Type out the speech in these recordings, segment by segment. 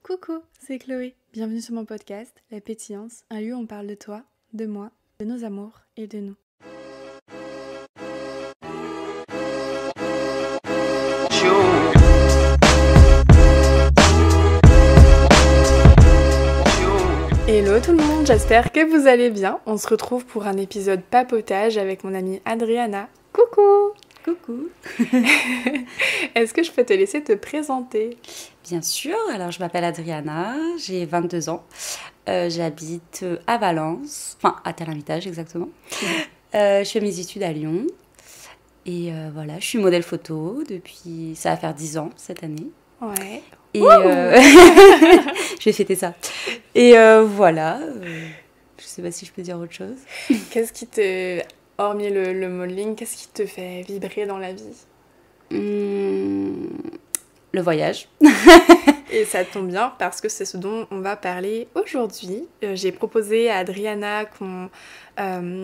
Coucou, c'est Chloé. Bienvenue sur mon podcast, La Pétillance, un lieu où on parle de toi, de moi, de nos amours et de nous. Hello tout le monde, j'espère que vous allez bien. On se retrouve pour un épisode papotage avec mon amie Adriana. Coucou! Coucou. Est-ce que je peux te laisser te présenter? Bien sûr, alors je m'appelle Adriana, j'ai 22 ans, j'habite à Valence, enfin à Tel-Hermitage exactement. Je fais mes études à Lyon et voilà, je suis modèle photo depuis, ça va faire 10 ans cette année. Ouais. Et je vais fêter ça. Et voilà, je sais pas si je peux dire autre chose. Qu'est-ce qui te... Hormis le modeling, qu'est-ce qui te fait vibrer dans la vie? Le voyage. Et ça tombe bien parce que c'est ce dont on va parler aujourd'hui. J'ai proposé à Adriana qu'on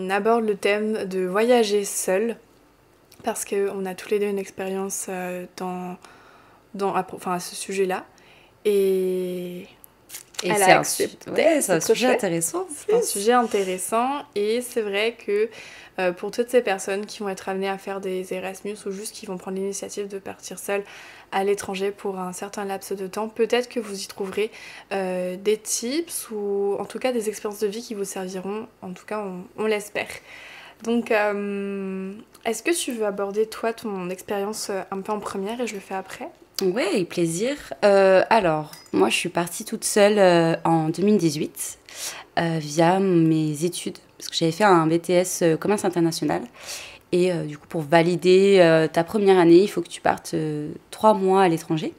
aborde le thème de voyager seule parce qu'on a tous les deux une expérience à ce sujet-là. Et elle a accepté. Ouais, c'est un sujet intéressant. C'est un sujet intéressant et c'est vrai que pour toutes ces personnes qui vont être amenées à faire des Erasmus ou juste qui vont prendre l'initiative de partir seules à l'étranger pour un certain laps de temps, peut-être que vous y trouverez des tips ou en tout cas des expériences de vie qui vous serviront, en tout cas on l'espère. Donc est-ce que tu veux aborder toi ton expérience un peu en première et je le fais après? Oui, avec plaisir. Alors, moi je suis partie toute seule en 2018 via mes études. Parce que j'avais fait un BTS commerce international. Et du coup, pour valider ta première année, il faut que tu partes 3 mois à l'étranger.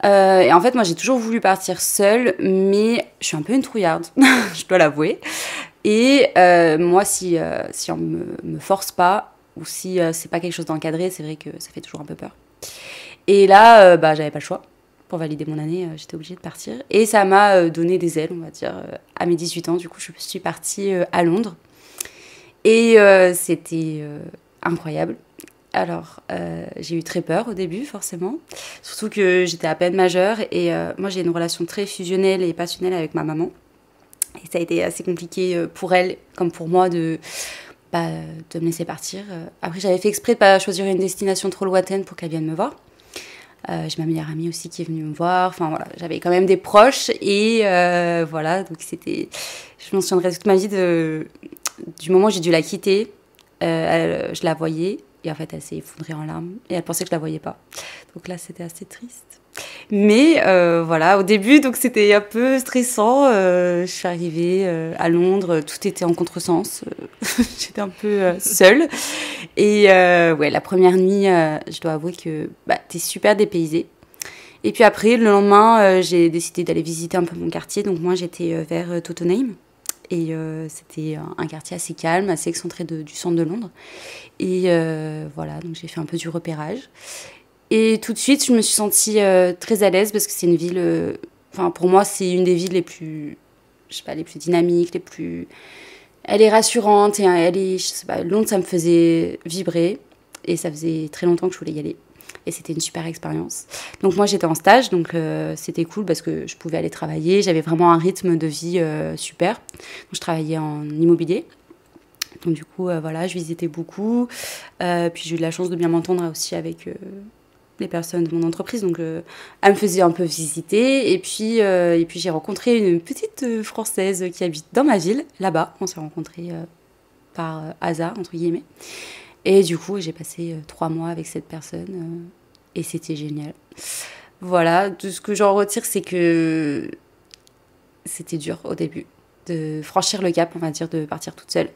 Et en fait, moi, j'ai toujours voulu partir seule, mais je suis un peu une trouillarde, je dois l'avouer. Et moi, si on me force pas, ou si c'est pas quelque chose d'encadré, c'est vrai que ça fait toujours un peu peur. Et là, j'avais pas le choix. Pour valider mon année, j'étais obligée de partir. Et ça m'a donné des ailes, on va dire, à mes 18 ans. Du coup, je suis partie à Londres. Et c'était incroyable. Alors, j'ai eu très peur au début, forcément. Surtout que j'étais à peine majeure. Et moi, j'ai une relation très fusionnelle et passionnelle avec ma maman. Et ça a été assez compliqué pour elle, comme pour moi, de me laisser partir. Après, j'avais fait exprès de ne pas choisir une destination trop lointaine pour qu'elle vienne me voir. J'ai ma meilleure amie aussi qui est venue me voir. Enfin voilà, j'avais quand même des proches et voilà, donc c'était... Je m'en souviendrai toute ma vie du moment où j'ai dû la quitter. Je la voyais et en fait elle s'est effondrée en larmes et elle pensait que je la voyais pas. Donc là c'était assez triste. Mais voilà, au début donc c'était un peu stressant. Je suis arrivée à Londres, tout était en contresens. J'étais un peu seule. Et ouais, la première nuit, je dois avouer que t'es super dépaysée. Et puis après, le lendemain, j'ai décidé d'aller visiter un peu mon quartier. Donc moi, j'étais vers Tottenham. Et c'était un quartier assez calme, assez excentré du centre de Londres. Et voilà, donc j'ai fait un peu du repérage. Et tout de suite, je me suis sentie très à l'aise parce que c'est une ville... pour moi, c'est une des villes les plus... Je sais pas, les plus dynamiques, les plus... Elle est rassurante et elle est, je sais pas, Londres, ça me faisait vibrer et ça faisait très longtemps que je voulais y aller et c'était une super expérience. Donc moi j'étais en stage, donc c'était cool parce que je pouvais aller travailler, j'avais vraiment un rythme de vie super. Donc je travaillais en immobilier, donc du coup voilà, je visitais beaucoup, puis j'ai eu de la chance de bien m'entendre aussi avec les personnes de mon entreprise, donc elle me faisait un peu visiter et puis j'ai rencontré une petite Française qui habite dans ma ville, là-bas. On s'est rencontrés par hasard, entre guillemets. Et du coup, j'ai passé 3 mois avec cette personne et c'était génial. Voilà, tout ce que j'en retire, c'est que c'était dur au début de franchir le cap, on va dire, de partir toute seule.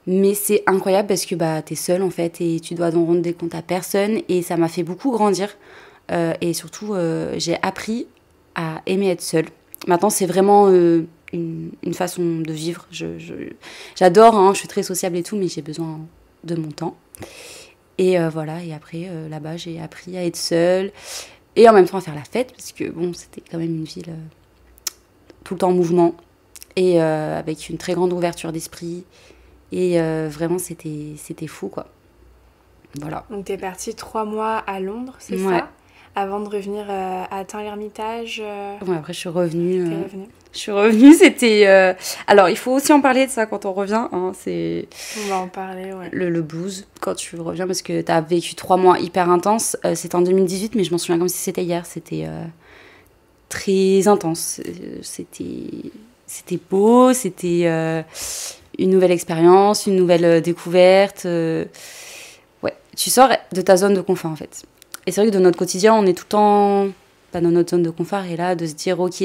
Mais c'est incroyable parce que t'es seule en fait et tu dois donc rendre des comptes à personne et ça m'a fait beaucoup grandir et surtout j'ai appris à aimer être seule. Maintenant c'est vraiment une façon de vivre. J'adore, hein, je suis très sociable et tout, mais j'ai besoin de mon temps. Et voilà, et après là-bas j'ai appris à être seule et en même temps à faire la fête parce que bon, c'était quand même une ville tout le temps en mouvement et avec une très grande ouverture d'esprit. Et vraiment, c'était fou, quoi. Voilà. Donc, t'es partie 3 mois à Londres, c'est ouais. ça? avant de revenir à Tain-l'Hermitage. Ouais, après, je suis revenue. T'es revenue. Je suis revenue, c'était... Alors, il faut aussi en parler de ça quand on revient. Hein, c'est On va en parler, ouais. le blues, quand tu reviens, parce que tu as vécu 3 mois hyper intenses. C'était en 2018, mais je m'en souviens comme si c'était hier. C'était très intense. C'était beau, c'était une nouvelle expérience, une nouvelle découverte. Ouais, tu sors de ta zone de confort, en fait. Et c'est vrai que dans notre quotidien, on est tout le temps pas dans notre zone de confort. Et là, de se dire, ok,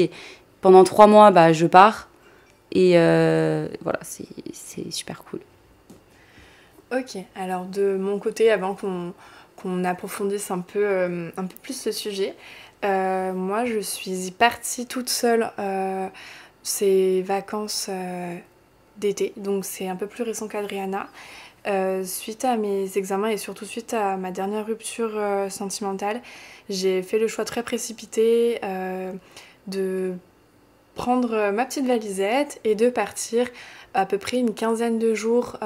pendant 3 mois, bah, je pars. Et voilà, c'est super cool. Ok, alors de mon côté, avant qu'on approfondisse un peu plus ce sujet, moi je suis partie toute seule ces vacances d'été, donc c'est un peu plus récent qu'Adriana. Suite à mes examens et surtout suite à ma dernière rupture sentimentale, j'ai fait le choix très précipité de prendre ma petite valisette et de partir à peu près une quinzaine de jours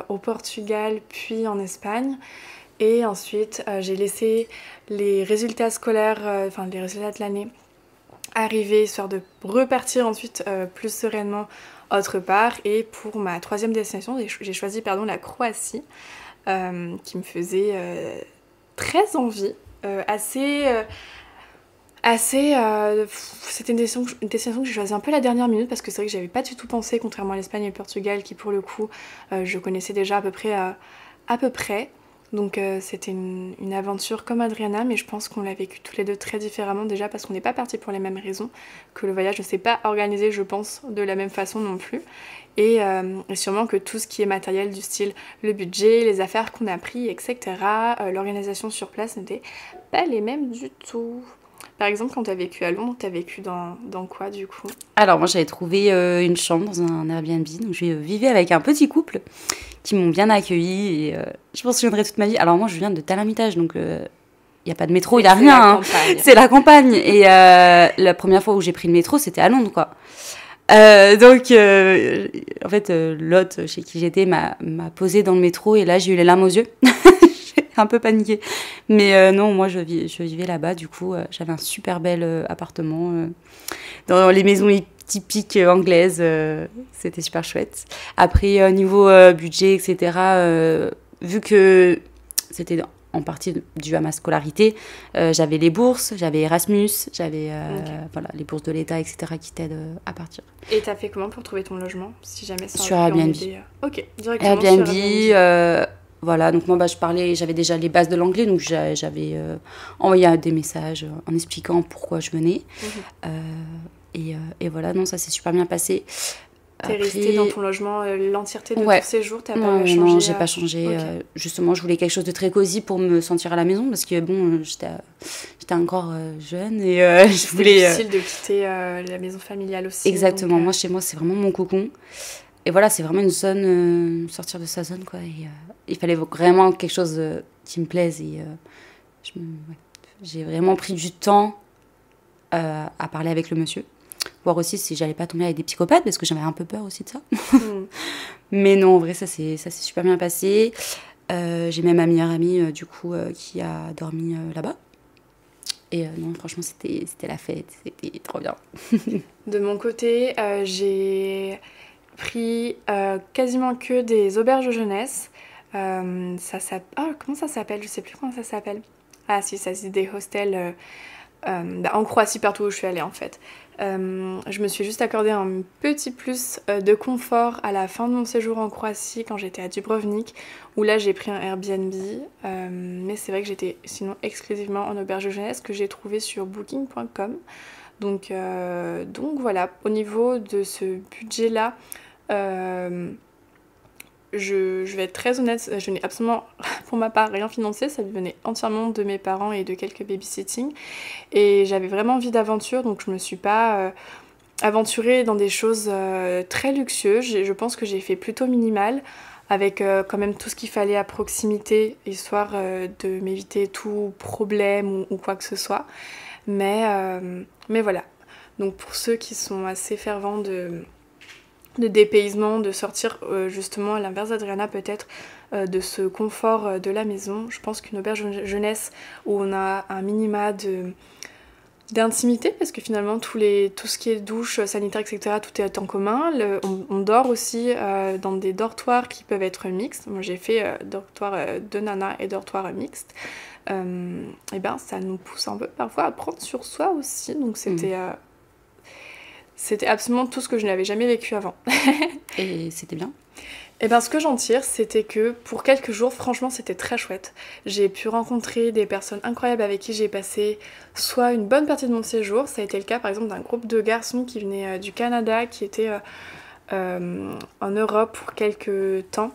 au Portugal puis en Espagne. Et ensuite, j'ai laissé les résultats scolaires, enfin les résultats de l'année arriver, histoire de repartir ensuite plus sereinement autre part. Et pour ma troisième destination, j'ai choisi la Croatie, qui me faisait très envie, c'était une destination que j'ai choisie un peu à la dernière minute parce que c'est vrai que j'avais pas du tout pensé, contrairement à l'Espagne et le Portugal qui pour le coup je connaissais déjà à peu près. Donc c'était une aventure comme Adriana, mais je pense qu'on l'a vécu tous les deux très différemment déjà parce qu'on n'est pas partis pour les mêmes raisons, que le voyage ne s'est pas organisé je pense de la même façon non plus. Et sûrement que tout ce qui est matériel du style le budget, les affaires qu'on a pris, etc., l'organisation sur place n'était pas les mêmes du tout. Par exemple, quand t'as vécu à Londres, t'as vécu dans quoi du coup? Alors, moi, j'avais trouvé une chambre dans un Airbnb. Donc, je vivais avec un petit couple qui m'ont bien accueillie. Et je m'en souviendrai toute ma vie. Alors, moi, je viens de Tain-l'Hermitage. Donc, il n'y a pas de métro, il n'y a rien. Hein. C'est la campagne. Et la première fois où j'ai pris le métro, c'était à Londres, quoi. Donc, en fait, l'hôte chez qui j'étais m'a posé dans le métro. Et là, j'ai eu les larmes aux yeux. Un peu paniquée. Mais non, moi, je vivais là-bas. Du coup, j'avais un super bel appartement dans les maisons typiques anglaises. C'était super chouette. Après, niveau budget, etc., vu que c'était en partie dû à ma scolarité, j'avais les bourses, j'avais Erasmus, j'avais voilà, les bourses de l'État, etc., qui t'aident à partir. Et t'as fait comment pour trouver ton logement, si jamais ça sur Airbnb. Ok, directement Airbnb, sur Airbnb. Voilà, donc moi j'avais déjà les bases de l'anglais, donc j'avais envoyé des messages en expliquant pourquoi je venais. Et voilà, non, ça s'est super bien passé. T'es restée dans ton logement l'entièreté de ton séjour, t'as pas changé? Non, j'ai pas changé. Okay. Justement, je voulais quelque chose de très cosy pour me sentir à la maison, parce que bon, j'étais encore jeune et je voulais... C'est difficile de quitter la maison familiale aussi. Exactement, donc, moi chez moi c'est vraiment mon cocon. Et voilà, c'est vraiment une zone, sortir de sa zone, quoi. Et, il fallait vraiment quelque chose qui me plaise. Et j'ai vraiment pris du temps à parler avec le monsieur. Voir aussi si j'allais pas tomber avec des psychopathes, parce que j'avais un peu peur aussi de ça. Mais non, en vrai, ça s'est super bien passé. J'ai même ma meilleure amie, du coup, qui a dormi là-bas. Et non, franchement, c'était la fête. C'était trop bien. De mon côté, j'ai pris quasiment que des auberges jeunesse. Comment ça s'appelle? Je sais plus comment ça s'appelle. Ah si, ça se dit des hostels en Croatie, partout où je suis allée en fait. Je me suis juste accordé un petit plus de confort à la fin de mon séjour en Croatie quand j'étais à Dubrovnik, où là j'ai pris un Airbnb, mais c'est vrai que j'étais sinon exclusivement en auberge jeunesse que j'ai trouvé sur booking.com. Donc voilà, au niveau de ce budget-là, je vais être très honnête, je n'ai absolument pour ma part rien financé, ça venait entièrement de mes parents et de quelques babysitting. Et j'avais vraiment envie d'aventure, donc je me suis pas aventurée dans des choses très luxueuses. Je pense que j'ai fait plutôt minimal, avec quand même tout ce qu'il fallait à proximité, histoire de m'éviter tout problème ou quoi que ce soit. Mais voilà. Donc pour ceux qui sont assez fervents de dépaysement, de sortir justement à l'inverse d'Adriana peut-être de ce confort de la maison. Je pense qu'une auberge jeunesse où on a un minima d'intimité, parce que finalement tout ce qui est douche, sanitaire, etc., tout est en commun. On dort aussi dans des dortoirs qui peuvent être mixtes. Moi j'ai fait dortoir de nana et dortoir mixte. Et ben ça nous pousse un peu parfois à prendre sur soi aussi, donc c'était absolument tout ce que je n'avais jamais vécu avant. Et c'était bien? Et bien ce que j'en tire, c'était que pour quelques jours, franchement, c'était très chouette. J'ai pu rencontrer des personnes incroyables avec qui j'ai passé soit une bonne partie de mon séjour. Ça a été le cas par exemple d'un groupe de garçons qui venaient du Canada, qui étaient en Europe pour quelques temps.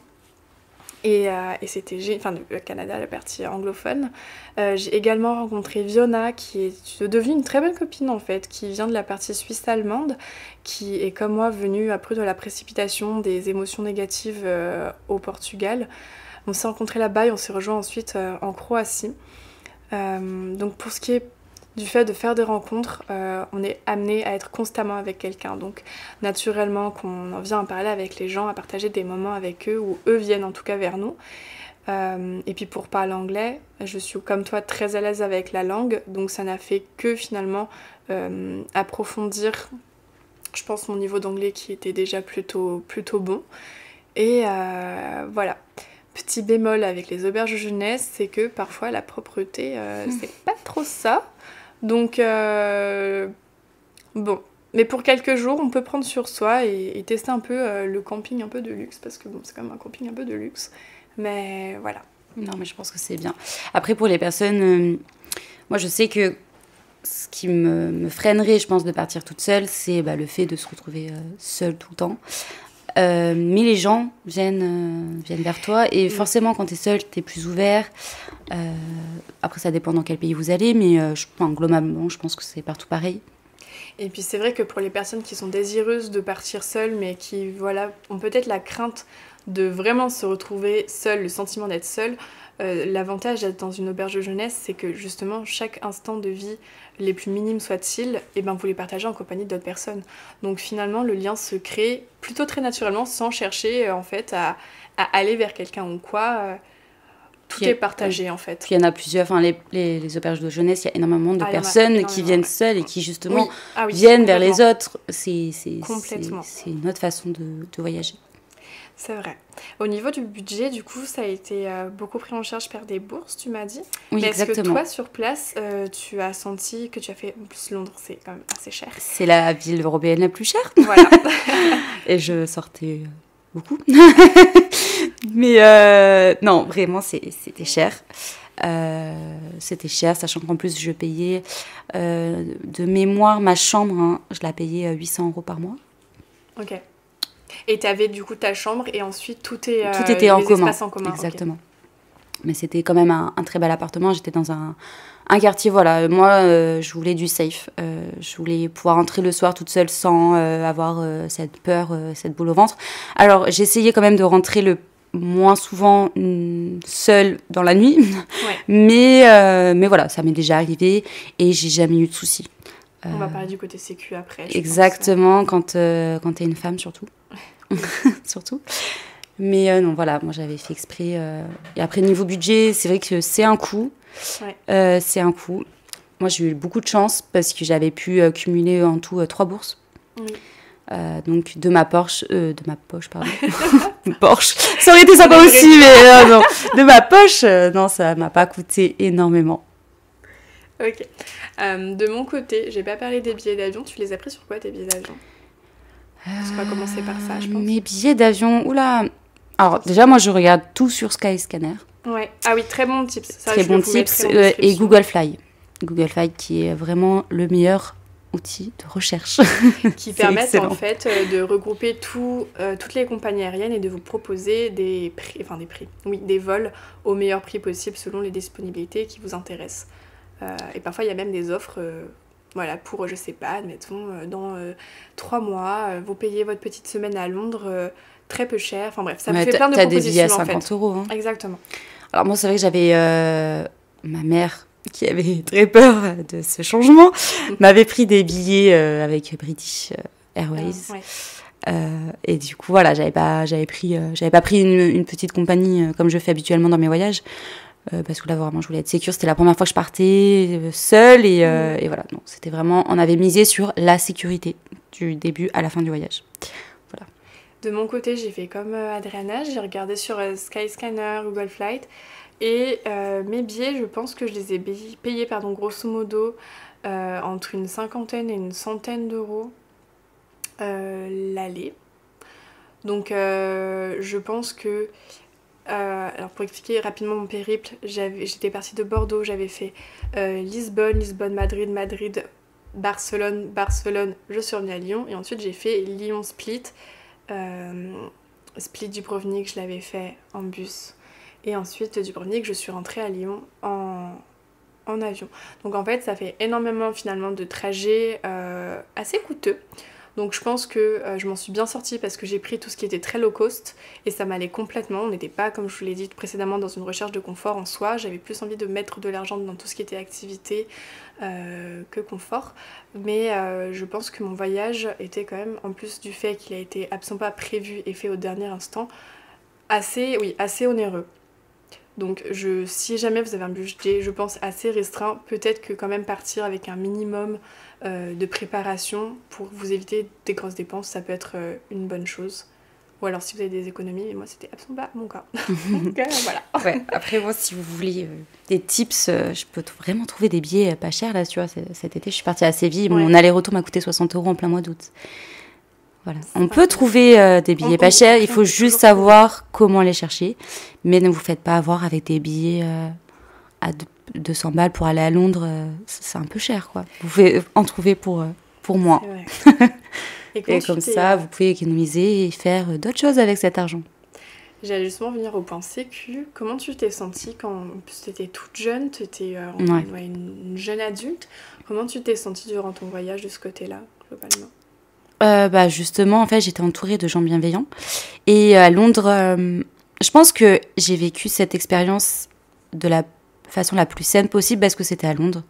Et c'était enfin le Canada, la partie anglophone. J'ai également rencontré Fiona, qui est devenue une très bonne copine en fait, qui vient de la partie suisse-allemande, qui est comme moi venue après de la précipitation des émotions négatives au Portugal. On s'est rencontrés là-bas et on s'est rejoints ensuite en Croatie. Donc pour ce qui est du fait de faire des rencontres, on est amené à être constamment avec quelqu'un. Donc naturellement qu'on en vient à parler avec les gens, à partager des moments avec eux, ou eux viennent en tout cas vers nous. Et puis pour parler anglais, je suis comme toi très à l'aise avec la langue, donc ça n'a fait que finalement approfondir, je pense, mon niveau d'anglais qui était déjà plutôt bon. Et voilà. Petit bémol avec les auberges jeunesse, c'est que parfois la propreté, c'est pas trop ça. Donc, bon. Mais pour quelques jours, on peut prendre sur soi et tester un peu le camping un peu de luxe, parce que bon, c'est quand même un camping un peu de luxe. Mais voilà. Non, mais je pense que c'est bien. Après, pour les personnes... moi, je sais que ce qui me freinerait, je pense, de partir toute seule, c'est le fait de se retrouver seule tout le temps. Mais les gens viennent vers toi et forcément quand t'es seule t'es plus ouvert. Après ça dépend dans quel pays vous allez, mais globalement je pense que c'est partout pareil. Et puis c'est vrai que pour les personnes qui sont désireuses de partir seules mais qui ont peut-être la crainte de vraiment se retrouver seules, le sentiment d'être seule, l'avantage d'être dans une auberge de jeunesse, c'est que justement chaque instant de vie, les plus minimes soient-ils, vous les partagez en compagnie d'autres personnes. Donc finalement le lien se crée plutôt très naturellement sans chercher en fait à aller vers quelqu'un ou quoi. Tout est partagé en fait. Puis il y en a plusieurs, les auberges de jeunesse, il y a énormément de personnes qui viennent seules et qui justement viennent vers les autres. C'est une autre façon de voyager. C'est vrai. Au niveau du budget, du coup, ça a été beaucoup pris en charge par des bourses, tu m'as dit. Oui, mais exactement. Est-ce que toi, sur place, tu as senti que tu as fait... En plus, Londres, c'est quand même assez cher. C'est la ville européenne la plus chère. Voilà. Et je sortais beaucoup. Mais non, vraiment, c'était cher. C'était cher, sachant qu'en plus, je payais de mémoire ma chambre. Je la payais 800 € par mois. Ok. Et tu avais du coup ta chambre et ensuite tout était en commun. Espaces en commun. Exactement. Okay. Mais c'était quand même un très bel appartement. J'étais dans un quartier, voilà. Moi, je voulais du safe. Je voulais pouvoir entrer le soir toute seule sans avoir cette peur, cette boule au ventre. Alors, j'essayais quand même de rentrer le moins souvent seule dans la nuit. Ouais. Mais voilà, ça m'est déjà arrivé et j'ai jamais eu de soucis. On va parler du côté sécu après. Exactement, quand t'es une femme surtout. Surtout. Mais non, voilà, moi j'avais fait exprès. Et après, niveau budget, c'est vrai que c'est un coût. Ouais. C'est un coût. Moi, j'ai eu beaucoup de chance parce que j'avais pu cumuler en tout 3 bourses. Oui. Donc, de ma poche, pardon. Porsche. Ça aurait été sympa aussi, mais non. De ma poche, non, ça m'a pas coûté énormément. Ok. De mon côté, j'ai pas parlé des billets d'avion. Tu les as pris sur quoi, tes billets d'avion ? On va commencer par ça, je pense. Mes billets d'avion, oula. Alors, déjà, moi, je regarde tout sur Skyscanner. Ouais. Ah oui, très bon tips. Ça, très bon tips. Et Google Fly. Google Fly, qui est vraiment le meilleur outil de recherche. Qui permettent en fait de regrouper toutes les compagnies aériennes et de vous proposer des vols au meilleur prix possible selon les disponibilités qui vous intéressent. Et parfois, il y a même des offres... pour, je sais pas, admettons, dans 3 mois, vous payez votre petite semaine à Londres très peu cher. Enfin bref, ça me fait plein de propositions. T'as des billets à 50 €. Hein. Exactement. Alors moi, c'est vrai que j'avais ma mère, qui avait très peur de ce changement, m'avait pris des billets avec British Airways. Et du coup, voilà, j'avais pas pris une petite compagnie comme je fais habituellement dans mes voyages. Parce que là, vraiment, je voulais être sécure. C'était la première fois que je partais seule. Et voilà, donc c'était vraiment... On avait misé sur la sécurité du début à la fin du voyage. Voilà. De mon côté, j'ai fait comme Adriana. J'ai regardé sur Skyscanner, Google Flight. Et mes billets, je pense que je les ai payés, grosso modo, entre une cinquantaine et une centaine d'euros l'aller. Donc je pense que... alors pour expliquer rapidement mon périple, j'étais partie de Bordeaux, j'avais fait Lisbonne, Madrid, Barcelone, je suis revenue à Lyon et ensuite j'ai fait Lyon-Split, Split Dubrovnik, je l'avais fait en bus et ensuite Dubrovnik je suis rentrée à Lyon en avion. Donc en fait ça fait énormément finalement de trajets assez coûteux. Donc je pense que je m'en suis bien sortie parce que j'ai pris tout ce qui était très low cost et ça m'allait complètement. On n'était pas, comme je vous l'ai dit précédemment, dans une recherche de confort en soi. J'avais plus envie de mettre de l'argent dans tout ce qui était activité que confort. Mais je pense que mon voyage était quand même, en plus du fait qu'il a été absolument pas prévu et fait au dernier instant, assez onéreux. Donc si jamais vous avez un budget, je pense, assez restreint, peut-être que quand même partir avec un minimum de préparation pour vous éviter des grosses dépenses, ça peut être une bonne chose. Ou alors si vous avez des économies, mais moi c'était absolument pas mon cas. Donc voilà. Ouais, après moi si vous voulez des tips, je peux vraiment trouver des billets pas chers là, tu vois. Cet été je suis partie à Séville, mon aller-retour m'a coûté 60 € en plein mois d'août. Voilà. On peut trouver des billets pas chers, il faut juste savoir comment les chercher. Mais ne vous faites pas avoir avec des billets à 200 balles pour aller à Londres, c'est un peu cher, quoi. Vous pouvez en trouver pour moins. Et comme ça, vous pouvez économiser et faire d'autres choses avec cet argent. J'allais justement venir au point sécu. Comment tu t'es sentie quand tu étais toute jeune, tu étais une jeune adulte. Comment tu t'es sentie durant ton voyage de ce côté-là, globalement ? Justement, en fait, j'étais entourée de gens bienveillants. Et à Londres, je pense que j'ai vécu cette expérience de la façon la plus saine possible parce que c'était à Londres.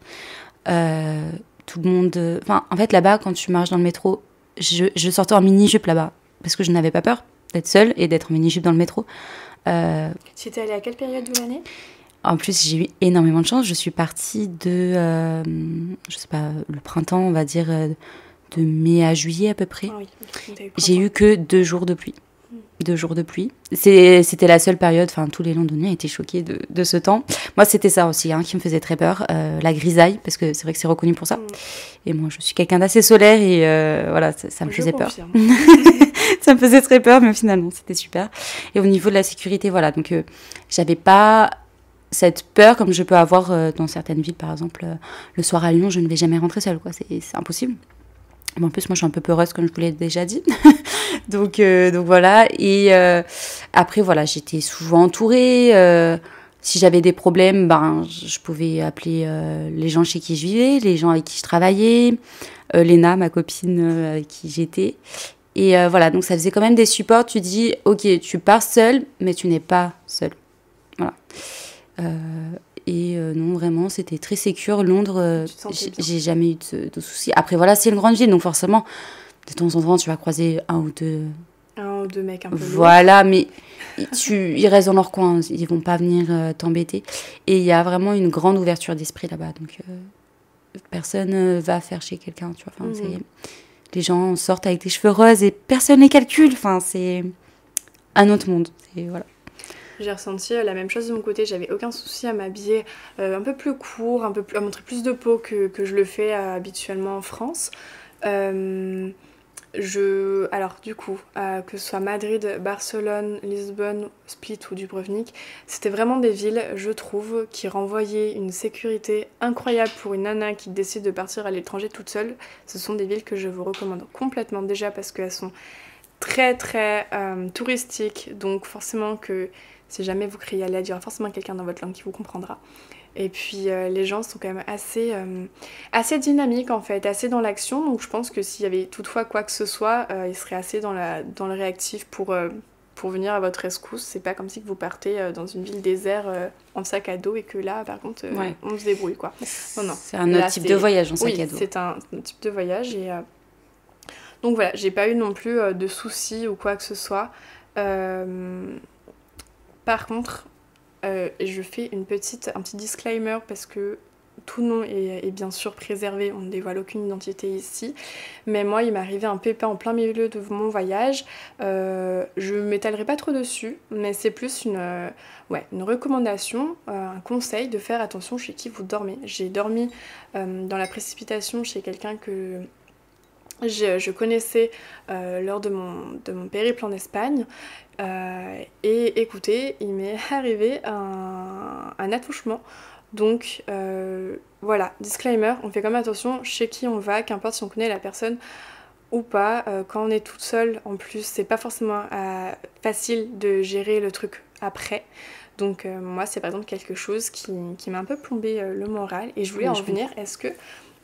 Tout le monde... en fait, là-bas, quand tu marches dans le métro, je sortais en mini-jupe là-bas parce que je n'avais pas peur d'être seule et d'être en mini-jupe dans le métro. Tu étais allée à quelle période de l'année ? En plus, j'ai eu énormément de chance. Je suis partie de, je sais pas, le printemps, on va dire... de mai à juillet à peu près. Ah oui, j'ai eu que 2 jours de pluie. 2 jours de pluie. C'était la seule période, tous les Londoniens étaient choqués de ce temps. Moi, c'était ça aussi qui me faisait très peur, la grisaille, parce que c'est vrai que c'est reconnu pour ça. Et moi, je suis quelqu'un d'assez solaire et voilà, ça me faisait peur. Ça me faisait très peur, mais finalement, c'était super. Et au niveau de la sécurité, voilà, donc j'avais pas cette peur comme je peux avoir dans certaines villes, par exemple, le soir à Lyon, je ne vais jamais rentrer seule, quoi. C'est impossible. En plus, moi, je suis un peu peureuse, comme je vous l'ai déjà dit. donc voilà. Et après, voilà, j'étais souvent entourée. Si j'avais des problèmes, je pouvais appeler les gens chez qui je vivais, les gens avec qui je travaillais, Léna, ma copine avec qui j'étais. Et voilà, donc ça faisait quand même des supports. Tu dis, ok, tu pars seule, mais tu n'es pas seule. Voilà. Et non, vraiment, c'était très sécure. Londres, j'ai jamais eu de soucis. Après, voilà, c'est une grande ville, donc forcément, de temps en temps, tu vas croiser un ou deux mecs un peu lourds. Voilà, mais ils restent dans leur coin, ils vont pas venir t'embêter. Et il y a vraiment une grande ouverture d'esprit là-bas, donc personne va faire chez quelqu'un, tu vois. Les gens sortent avec des cheveux roses et personne les calcule. C'est un autre monde. Et voilà. J'ai ressenti la même chose de mon côté, j'avais aucun souci à m'habiller un peu plus court, à montrer plus de peau que je le fais habituellement en France. Alors du coup, que ce soit Madrid, Barcelone, Lisbonne, Split ou Dubrovnik, c'était vraiment des villes, je trouve, qui renvoyaient une sécurité incroyable pour une nana qui décide de partir à l'étranger toute seule. Ce sont des villes que je vous recommande complètement, déjà parce qu'elles sont très très touristiques, donc forcément que si jamais vous criez à l'aide, il y aura forcément quelqu'un dans votre langue qui vous comprendra. Et puis les gens sont quand même assez dynamiques en fait, assez dans l'action. Donc je pense que s'il y avait toutefois quoi que ce soit, ils seraient assez dans le réactif pour venir à votre rescousse. C'est pas comme si vous partez dans une ville déserte en sac à dos et que là par contre on se débrouille quoi. Non. C'est un autre type de voyage en sac à dos. Oui, c'est un type de voyage et Donc voilà, j'ai pas eu non plus de soucis ou quoi que ce soit. Par contre, je fais un petit disclaimer parce que tout nom est bien sûr préservé, on ne dévoile aucune identité ici. Mais moi, il m'est arrivé un pépin en plein milieu de mon voyage. Je ne m'étalerai pas trop dessus, mais c'est plus une recommandation, un conseil de faire attention chez qui vous dormez. J'ai dormi dans la précipitation chez quelqu'un que je connaissais lors de mon périple en Espagne. Et écoutez, il m'est arrivé un attouchement. Donc voilà, disclaimer, on fait quand même attention chez qui on va, qu'importe si on connaît la personne ou pas. Quand on est toute seule, en plus, c'est pas forcément facile de gérer le truc après. Donc moi, c'est par exemple quelque chose qui m'a un peu plombé le moral. Et je voulais en venir, est-ce que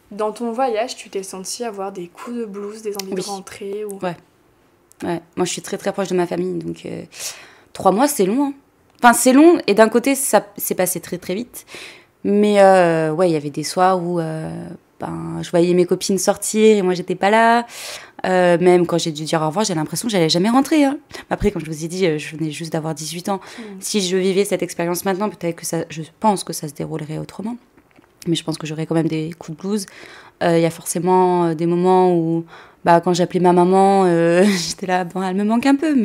dans ton voyage, tu t'es sentie avoir des coups de blues, des envies de rentrer ou... Ouais. Moi, je suis très très proche de ma famille, donc 3 mois, c'est long. Hein. Enfin, c'est long, et d'un côté, ça s'est passé très très vite. Mais il y avait des soirs où je voyais mes copines sortir et moi, j'étais pas là. Même quand j'ai dû dire au revoir, j'ai l'impression que j'allais jamais rentrer. Hein. Après, comme je vous ai dit, je venais juste d'avoir 18 ans. Si je vivais cette expérience maintenant, peut-être que je pense que ça se déroulerait autrement. Mais je pense que j'aurais quand même des coups de blues. Il y a forcément des moments où, quand j'appelais ma maman, j'étais là, elle me manque un peu,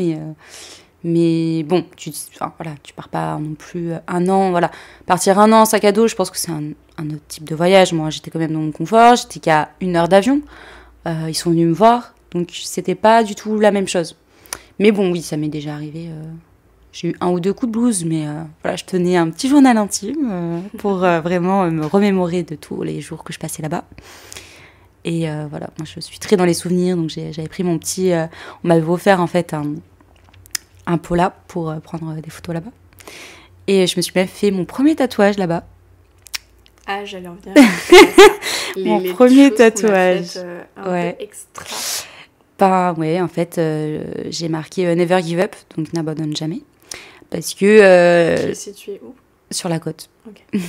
mais bon, tu pars pas non plus un an, voilà. Partir un an, sac à dos, je pense que c'est un autre type de voyage. Moi, j'étais quand même dans mon confort, j'étais qu'à 1 heure d'avion. Ils sont venus me voir, donc c'était pas du tout la même chose. Mais bon, oui, ça m'est déjà arrivé... J'ai eu 1 ou 2 coups de blues, mais je tenais un petit journal intime pour vraiment me remémorer de tous les jours que je passais là-bas. Et moi je suis très dans les souvenirs, donc j'avais pris mon petit... on m'avait offert en fait un Pola pour prendre des photos là-bas. Et je me suis même fait mon premier tatouage là-bas. Ah, j'allais en venir. Mon premier tatouage. Un peu extra. En fait, j'ai marqué Never Give Up, donc n'abandonne jamais. Parce que... Qui est situé où ? Sur la côte. Okay.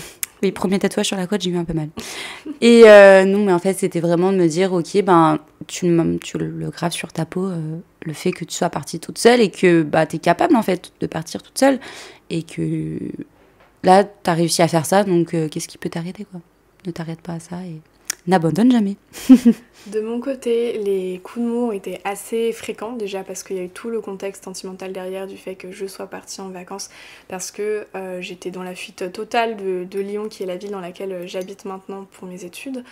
Les premiers tatouages sur la côte, j'ai eu un peu mal. Et non, mais en fait, c'était vraiment de me dire, ok, tu le graves sur ta peau, le fait que tu sois partie toute seule et que tu es capable, en fait, de partir toute seule. Et que là, tu as réussi à faire ça, donc qu'est-ce qui peut t'arrêter, quoi ? Ne t'arrête pas à ça et n'abandonne jamais. De mon côté, les coups de mou ont été assez fréquents, déjà parce qu'il y a eu tout le contexte sentimental derrière du fait que je sois partie en vacances, parce que j'étais dans la fuite totale de Lyon, qui est la ville dans laquelle j'habite maintenant pour mes études.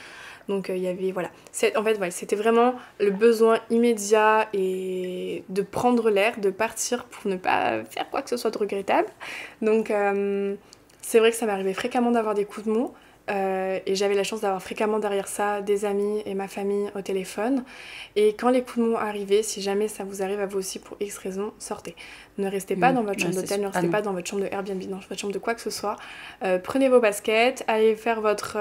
Donc il y avait, voilà. C'était vraiment le besoin immédiat et de prendre l'air, de partir pour ne pas faire quoi que ce soit de regrettable. Donc c'est vrai que ça m'arrivait fréquemment d'avoir des coups de mou. Et j'avais la chance d'avoir fréquemment derrière ça des amis et ma famille au téléphone. Et quand les coups de mou arrivaient, si jamais ça vous arrive à vous aussi pour X raison, sortez. Ne restez pas dans votre chambre d'hôtel, ne restez pas dans votre chambre de Airbnb, dans votre chambre de quoi que ce soit. Prenez vos baskets, allez faire votre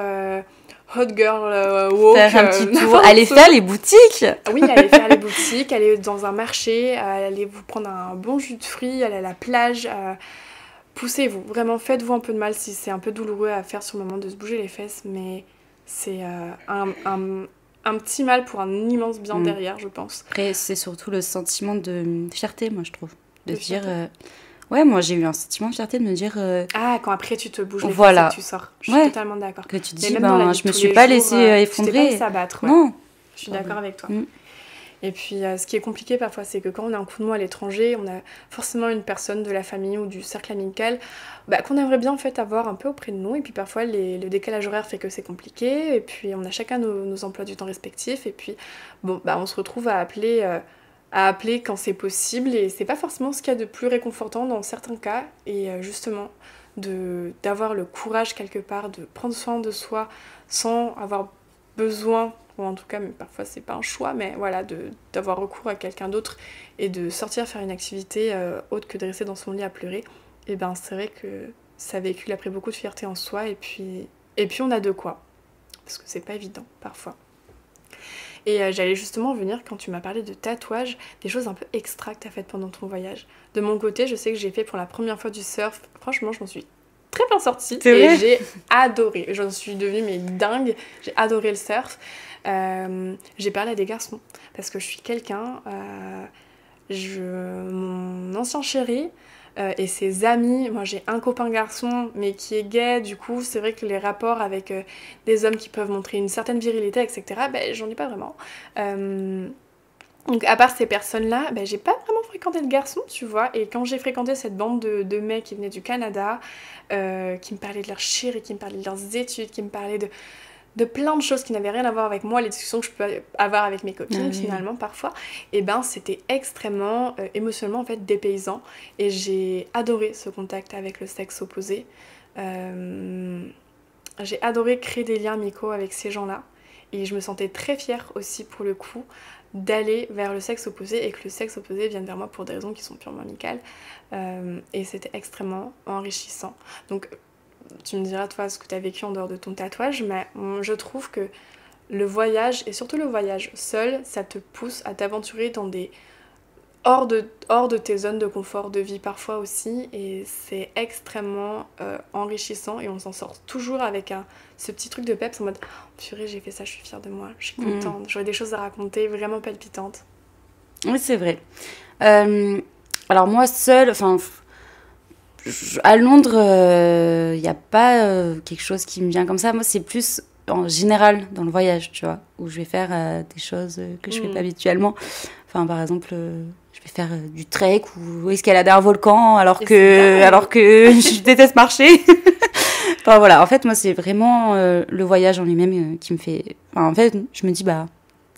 hot girl walk. Faire un petit tour, allez faire les boutiques. Oui, allez faire les boutiques, allez dans un marché, allez vous prendre un bon jus de fruits, allez à la plage. Poussez-vous, vraiment faites-vous un peu de mal si c'est un peu douloureux à faire sur le moment de se bouger les fesses, mais c'est un petit mal pour un immense bien derrière, je pense. Après, c'est surtout le sentiment de fierté, moi, je trouve. De se dire... moi, j'ai eu un sentiment de fierté de me dire... quand après, tu te bouges les fesses et que tu sors. Je suis totalement d'accord. Que tu te dis, je me suis pas laissée effondrer. Tu t'es pas s'abattre, ouais. Non. Je suis d'accord avec toi. Et puis, ce qui est compliqué parfois, c'est que quand on a un coup de mou à l'étranger, on a forcément une personne de la famille ou du cercle amical qu'on aimerait bien en fait avoir un peu auprès de nous. Et puis parfois, le décalage horaire fait que c'est compliqué. Et puis, on a chacun nos emplois du temps respectifs. Et puis, on se retrouve à appeler quand c'est possible. Et c'est pas forcément ce qu'il y a de plus réconfortant dans certains cas. Et justement, d'avoir le courage quelque part de prendre soin de soi sans avoir besoin, ou en tout cas, mais parfois c'est pas un choix, mais voilà, d'avoir recours à quelqu'un d'autre et de sortir faire une activité autre que de rester dans son lit à pleurer, et c'est vrai que ça véhicule après beaucoup de fierté en soi, et puis on a de quoi, parce que c'est pas évident parfois. Et j'allais justement venir, quand tu m'as parlé de tatouage, des choses un peu extra que t'as faites pendant ton voyage. De mon côté, je sais que j'ai fait pour la première fois du surf, franchement je m'en suis très bien sorti C'est et vrai j'ai adoré. J'en suis devenue mais dingue. J'ai adoré le surf. J'ai parlé à des garçons parce que je suis quelqu'un. Mon ancien chéri et ses amis, moi j'ai un copain garçon mais qui est gay, du coup c'est vrai que les rapports avec des hommes qui peuvent montrer une certaine virilité, etc., ben, j'en ai pas vraiment. Donc à part ces personnes-là, ben, j'ai pas vraiment fréquenté de garçons, tu vois, et quand j'ai fréquenté cette bande de mecs qui venaient du Canada, qui me parlaient de leur chéri, qui me parlaient de leurs études, qui me parlaient de plein de choses qui n'avaient rien à voir avec moi, les discussions que je peux avoir avec mes copines finalement parfois, et ben c'était extrêmement émotionnellement en fait dépaysant, et j'ai adoré ce contact avec le sexe opposé. J'ai adoré créer des liens amicaux avec ces gens-là, et je me sentais très fière aussi pour le coup d'aller vers le sexe opposé et que le sexe opposé vienne vers moi pour des raisons qui sont purement amicales, et c'était extrêmement enrichissant. Donc tu me diras toi ce que tu as vécu en dehors de ton tatouage, mais je trouve que le voyage, et surtout le voyage seul, ça te pousse à t'aventurer dans des hors de tes zones de confort de vie parfois aussi, et c'est extrêmement enrichissant, et on s'en sort toujours avec ce petit truc de peps en mode oh, purée j'ai fait ça, je suis fière de moi, je suis contente, j'aurais des choses à raconter vraiment palpitantes. Oui, c'est vrai. Alors moi seule, enfin à Londres, il n'y a pas quelque chose qui me vient comme ça. Moi, c'est plus en général dans le voyage, tu vois, où je vais faire des choses que je fais pas habituellement. Enfin, par exemple, je vais faire du trek ou escalader un volcan alors que je déteste marcher. Enfin voilà, en fait, moi, c'est vraiment le voyage en lui-même qui me fait... Enfin, en fait, je me dis, bah,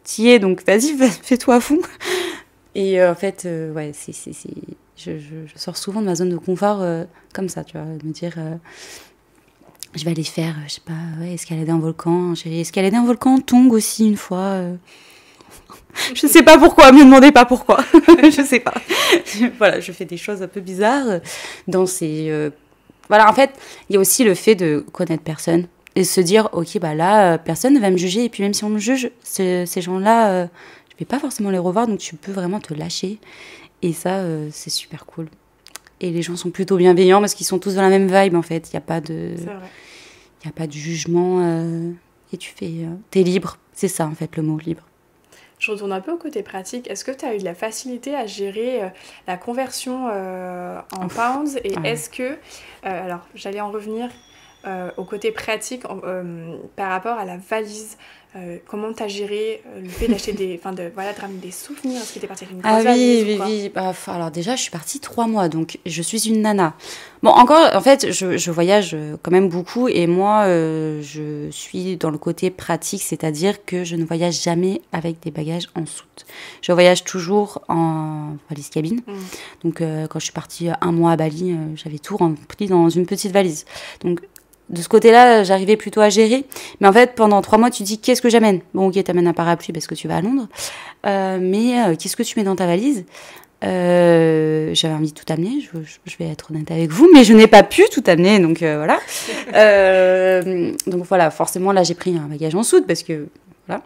t'y es, donc vas-y, fais-toi à fond. Et en fait, ouais, je sors souvent de ma zone de confort comme ça, tu vois, de me dire, je vais aller faire, je sais pas, ouais, escalader un volcan. J'ai escaladé un volcan en Tongue aussi une fois. Je sais pas pourquoi, me demandez pas pourquoi. Je sais pas. Voilà, je fais des choses un peu bizarres dans ces... Voilà, en fait, il y a aussi le fait de connaître personne et se dire, ok, bah là, personne ne va me juger. Et puis même si on me juge, ces gens-là, je vais pas forcément les revoir, donc tu peux vraiment te lâcher. Et ça, c'est super cool. Et les gens sont plutôt bienveillants parce qu'ils sont tous dans la même vibe, en fait. Il n'y a pas de... C'est vrai. Il n'y a pas de jugement. Et tu fais... t'es libre. C'est ça, en fait, le mot libre. Je retourne un peu au côté pratique. Est-ce que tu as eu de la facilité à gérer la conversion en pounds, et est-ce que... alors, j'allais en revenir au côté pratique par rapport à la valise. Comment tu as géré le fait d'acheter de ramener des souvenirs? Est-ce que tu es partie avec une grosse valise ou quoi? Oui. Bah, alors déjà, je suis partie 3 mois, donc je suis une nana. Bon, encore, en fait, je voyage quand même beaucoup, et moi, je suis dans le côté pratique, c'est-à-dire que je ne voyage jamais avec des bagages en soute. Je voyage toujours en valise cabine. Donc, quand je suis partie 1 mois à Bali, j'avais tout rempli dans une petite valise. Donc, de ce côté-là, j'arrivais plutôt à gérer. Mais en fait, pendant 3 mois, tu dis, qu'est-ce que j'amène? Bon, ok, t'amènes un parapluie parce que tu vas à Londres. Mais qu'est-ce que tu mets dans ta valise? J'avais envie de tout amener, je vais être honnête avec vous, mais je n'ai pas pu tout amener, donc voilà. Donc voilà, forcément, là, j'ai pris un bagage en soude parce que... Voilà.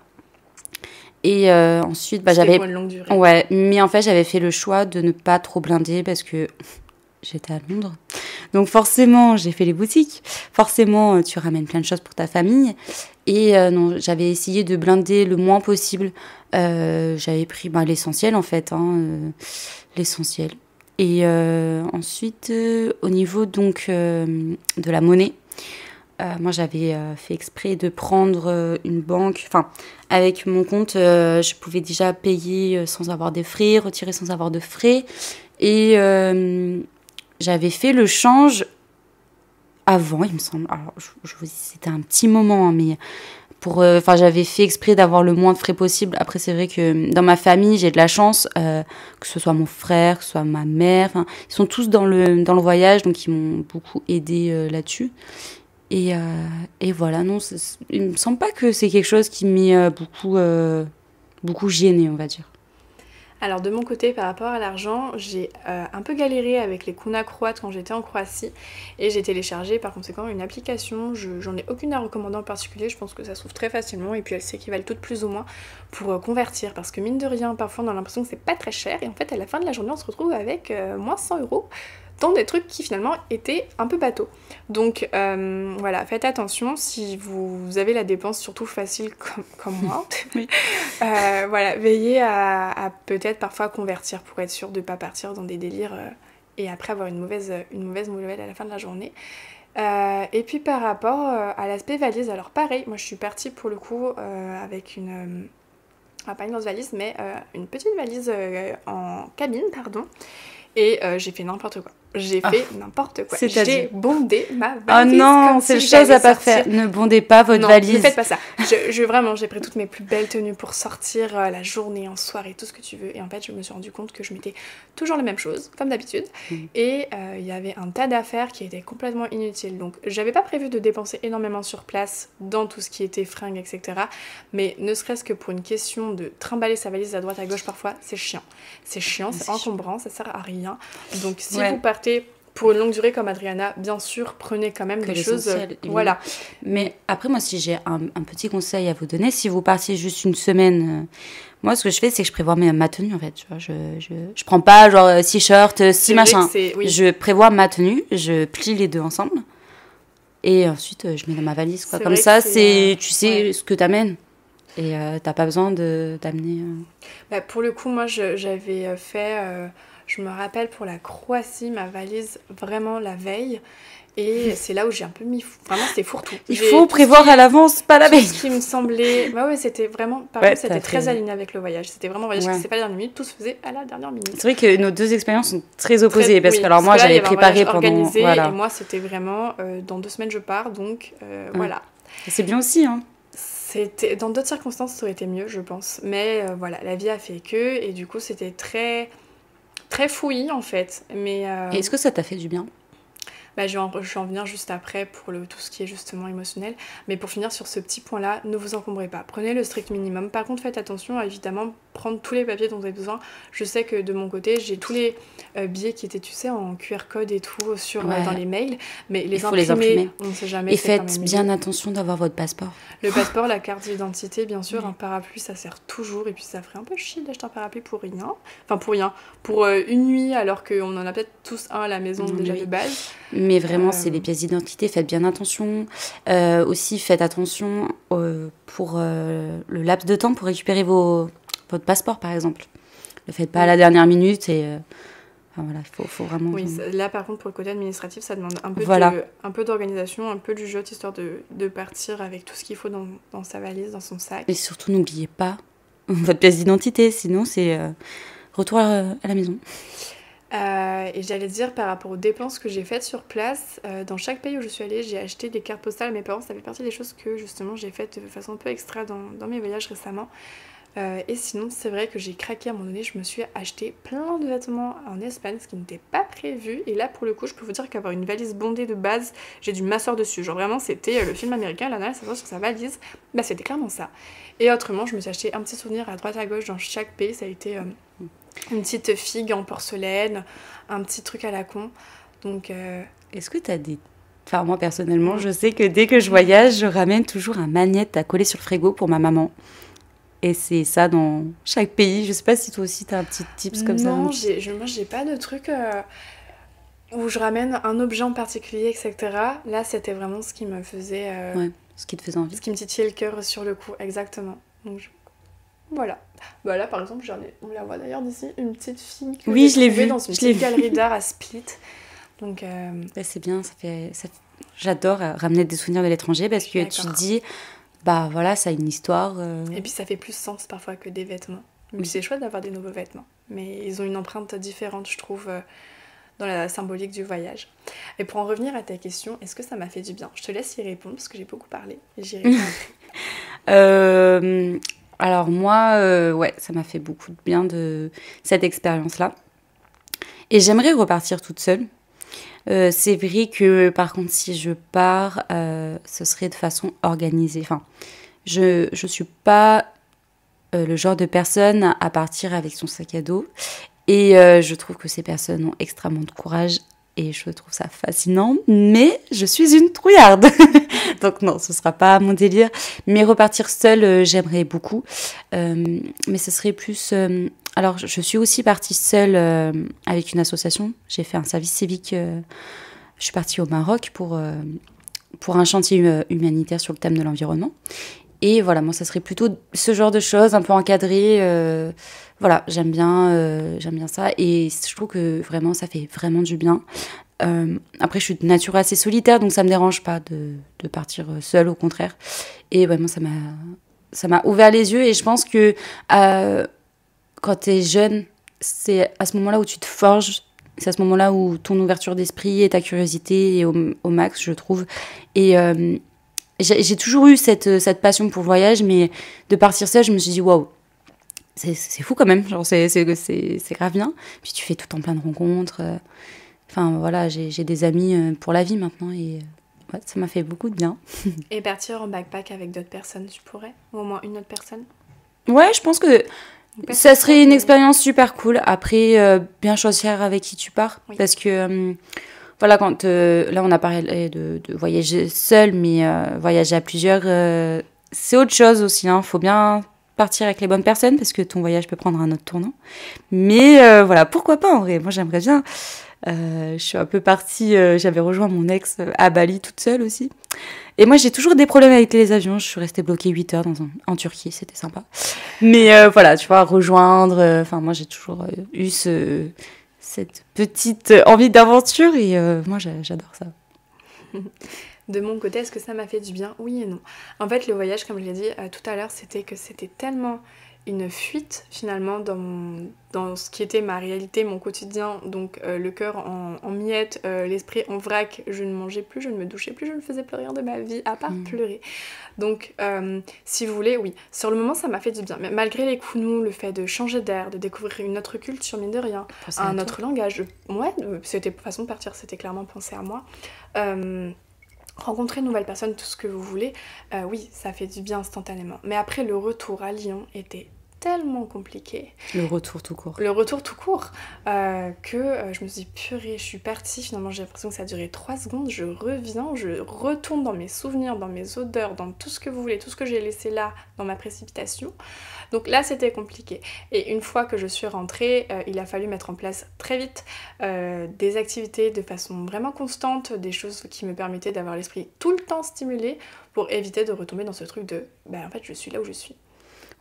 Et ensuite, j'avais... Pour une longue durée. Ouais, mais en fait, j'avais fait le choix de ne pas trop blinder parce que... J'étais à Londres. Donc forcément, j'ai fait les boutiques. Forcément, tu ramènes plein de choses pour ta famille. Et non, j'avais essayé de blinder le moins possible. J'avais pris l'essentiel, en fait. L'essentiel. Et ensuite, au niveau donc, de la monnaie, moi, j'avais fait exprès de prendre une banque. Enfin, avec mon compte, je pouvais déjà payer sans avoir des frais, retirer sans avoir de frais. Et... j'avais fait le change avant, il me semble. Alors, je vous dis, c'était un petit moment, mais j'avais fait exprès d'avoir le moins de frais possible. Après, c'est vrai que dans ma famille, j'ai de la chance, que ce soit mon frère, que ce soit ma mère. Ils sont tous dans le voyage, donc ils m'ont beaucoup aidé là-dessus. Et voilà, non, il me semble pas que c'est quelque chose qui m'ait beaucoup gênée, on va dire. Alors de mon côté, par rapport à l'argent, j'ai un peu galéré avec les kunas croates quand j'étais en Croatie, et j'ai téléchargé par conséquent une application. J'en ai aucune à recommander en particulier, je pense que ça se trouve très facilement, et puis elles s'équivalent toutes plus ou moins pour convertir, parce que mine de rien, parfois on a l'impression que c'est pas très cher, et en fait à la fin de la journée on se retrouve avec moins 100 €. dans des trucs qui finalement étaient un peu bateaux. Donc voilà, faites attention si vous avez la dépense surtout facile comme moi. Oui. Voilà, veillez à peut-être parfois convertir pour être sûr de ne pas partir dans des délires et après avoir une mauvaise nouvelle à la fin de la journée. Et puis par rapport à l'aspect valise, alors pareil, moi je suis partie pour le coup avec pas une grosse valise, mais une petite valise en cabine, pardon. Et j'ai fait n'importe quoi. J'ai fait n'importe quoi. J'ai bondé ma valise. Oh non, c'est le chose à pas faire. Ne bondez pas votre valise. Ne faites pas ça. Vraiment, j'ai pris toutes mes plus belles tenues pour sortir la journée, en soirée, tout ce que tu veux. Et en fait, je me suis rendu compte que je mettais toujours les mêmes choses, comme d'habitude. Et il y avait un tas d'affaires qui étaient complètement inutiles. Donc, j'avais pas prévu de dépenser énormément sur place dans tout ce qui était fringues, etc. Mais ne serait-ce que pour une question de trimballer sa valise à droite, à gauche, parfois, c'est chiant. C'est chiant, c'est encombrant, ça sert à rien. Donc, si vous partez pour une longue durée comme Adriana, bien sûr, prenez quand même des choses. Voilà. Mais après, moi, si j'ai un petit conseil à vous donner, si vous partiez juste une semaine, moi, ce que je fais, c'est que je prévois ma tenue, en fait. Tu vois, je prends pas genre 6 shirts, 6 machins. Oui. Je prévois ma tenue, je plie les deux ensemble. Et ensuite, je mets dans ma valise. Quoi. Comme ça, tu sais ce que t'amènes. Et t'as pas besoin d'amener... Bah, pour le coup, moi, j'avais fait... je me rappelle pour la Croatie, ma valise, vraiment la veille. Et c'est là où j'ai un peu mis... Vraiment, c'était fourre-tout. Il faut prévoir à l'avance, pas la veille. Ce qui me semblait... Ouais, c'était vraiment... Par contre, c'était très aligné avec le voyage. C'était vraiment un voyage qui s'est pas à la dernière minute. Tout se faisait à la dernière minute. C'est vrai que nos deux expériences sont très opposées. Parce que alors moi, j'avais préparé pendant... organisé, et moi, c'était vraiment... dans 2 semaines, je pars. Donc, voilà. Et c'est bien aussi, hein. Dans d'autres circonstances, ça aurait été mieux, je pense. Mais voilà, la vie a fait que... Et du coup, c'était très fouillis, en fait. Mais, et est-ce que ça t'a fait du bien ? Bah, je vais en venir juste après pour tout ce qui est justement émotionnel. Mais pour finir sur ce petit point-là, ne vous encombrez pas. Prenez le strict minimum. Par contre, faites attention à évidemment prendre tous les papiers dont vous avez besoin. Je sais que de mon côté, j'ai tous les billets qui étaient, tu sais, en QR code et tout dans les mails. Mais les imprimer, on ne sait jamais. Et faites bien attention d'avoir votre passeport. Le passeport, la carte d'identité, bien sûr. Un parapluie, ça sert toujours. Et puis ça ferait un peu chier d'acheter un parapluie pour rien. Enfin, pour rien. Pour une nuit, alors qu'on en a peut-être tous un à la maison déjà de base. Mais vraiment, c'est les pièces d'identité, faites bien attention. Aussi, faites attention pour le laps de temps pour récupérer votre passeport, par exemple. Ne le faites pas à la dernière minute. Et, enfin, voilà, faut vraiment... Oui, là, par contre, pour le côté administratif, ça demande un peu d'organisation, un peu du jeu, histoire de partir avec tout ce qu'il faut dans sa valise, dans son sac. Et surtout, n'oubliez pas votre pièce d'identité, sinon c'est retour à la maison. Et j'allais dire par rapport aux dépenses que j'ai faites sur place, dans chaque pays où je suis allée, j'ai acheté des cartes postales à mes parents. Ça fait partie des choses que justement j'ai faites de façon un peu extra dans mes voyages récemment. Et sinon, c'est vrai que j'ai craqué à un moment donné. Je me suis acheté plein de vêtements en Espagne, ce qui n'était pas prévu. Et là, pour le coup, je peux vous dire qu'avoir une valise bondée de base, j'ai dû m'asseoir dessus. Genre vraiment, c'était le film américain, la nana s'assoit sur sa valise. Bah, c'était clairement ça. Et autrement, je me suis acheté un petit souvenir à droite à gauche dans chaque pays. Ça a été une petite figue en porcelaine, un petit truc à la con. Donc, est-ce que t'as des... Enfin, moi, personnellement, je sais que dès que je voyage, je ramène toujours un magnète à coller sur le frigo pour ma maman. Et c'est ça dans chaque pays. Je sais pas si toi aussi t'as un petit tips comme ça. Non, moi j'ai pas de truc où je ramène un objet en particulier, etc. Là, c'était vraiment ce qui me faisait... ce qui te faisait envie. Ce qui me titillait le cœur sur le coup, exactement. Donc, voilà. Bah là, par exemple, on la voit d'ailleurs d'ici, une petite fille que je l'ai vue dans une petite galerie d'art à Split. Donc, c'est bien, j'adore ramener des souvenirs de l'étranger parce que tu te dis... Bah voilà, ça a une histoire. Et puis ça fait plus sens parfois que des vêtements. Mais c'est chouette d'avoir des nouveaux vêtements. Mais ils ont une empreinte différente, je trouve, dans la symbolique du voyage. Et pour en revenir à ta question, est-ce que ça m'a fait du bien ? Je te laisse y répondre parce que j'ai beaucoup parlé. Et j'y réponds après. Alors moi, ouais, ça m'a fait beaucoup de bien de cette expérience-là. Et j'aimerais repartir toute seule. C'est vrai que par contre si je pars ce serait de façon organisée. Enfin, je suis pas le genre de personne à partir avec son sac à dos et je trouve que ces personnes ont extrêmement de courage et je trouve ça fascinant, mais je suis une trouillarde. Donc non, ce sera pas mon délire. Mais repartir seule, j'aimerais beaucoup. Mais ce serait plus... alors, je suis aussi partie seule avec une association. J'ai fait un service civique. Je suis partie au Maroc pour un chantier humanitaire sur le thème de l'environnement. Et voilà, moi, ça serait plutôt ce genre de choses, un peu encadré. Voilà, j'aime bien ça. Et je trouve que vraiment, ça fait vraiment du bien. Après, je suis de nature assez solitaire, donc ça me dérange pas de partir seule, au contraire. Et vraiment, ça m'a ouvert les yeux. Et je pense que quand t'es jeune, c'est à ce moment-là où tu te forges. C'est à ce moment-là où ton ouverture d'esprit et ta curiosité est au max, je trouve. Et j'ai toujours eu cette passion pour le voyage, mais de partir seule, je me suis dit, waouh, c'est fou quand même. Genre, c'est grave bien. Puis tu fais tout en plein de rencontres. Enfin, voilà, j'ai des amis pour la vie maintenant et ouais, ça m'a fait beaucoup de bien. Et partir en backpack avec d'autres personnes, tu pourrais? Ou au moins une autre personne? Ouais, je pense que ça serait une expérience super cool. Après, bien choisir avec qui tu pars. Oui. Parce que, voilà, quand là, on a parlé de voyager seul, mais voyager à plusieurs, c'est autre chose aussi. Hein. Faut bien partir avec les bonnes personnes parce que ton voyage peut prendre un autre tournant. Mais voilà, pourquoi pas en vrai? Moi, j'aimerais bien. Je suis un peu partie, j'avais rejoint mon ex à Bali toute seule aussi. Et moi, j'ai toujours des problèmes avec les avions. Je suis restée bloquée 8 heures en Turquie, c'était sympa. Mais voilà, tu vois, rejoindre... Enfin, moi, j'ai toujours eu cette petite envie d'aventure et moi, j'adore ça. De mon côté, est-ce que ça m'a fait du bien? Oui et non. En fait, le voyage, comme je l'ai dit tout à l'heure, c'était tellement une fuite finalement dans ce qui était ma réalité, mon quotidien, donc le cœur en miettes, l'esprit en vrac, je ne mangeais plus, je ne me douchais plus, je ne faisais plus rien de ma vie à part pleurer. Donc si vous voulez, oui, sur le moment ça m'a fait du bien, mais malgré les coups de mou, le fait de changer d'air, de découvrir une autre culture, mine de rien, un autre langage, ouais, c'était façon de partir, c'était clairement penser à moi. Rencontrer une nouvelle personne, tout ce que vous voulez, oui, ça fait du bien instantanément. Mais après, le retour à Lyon était tellement compliqué. Le retour tout court. Le retour tout court, que je me suis dit, purée, je suis partie, finalement j'ai l'impression que ça a duré 3 secondes, je reviens, je retourne dans mes souvenirs, dans mes odeurs, dans tout ce que vous voulez, tout ce que j'ai laissé là, dans ma précipitation. Donc là, c'était compliqué. Et une fois que je suis rentrée, il a fallu mettre en place très vite des activités de façon vraiment constante, des choses qui me permettaient d'avoir l'esprit tout le temps stimulé pour éviter de retomber dans ce truc de « en fait, je suis là où je suis ».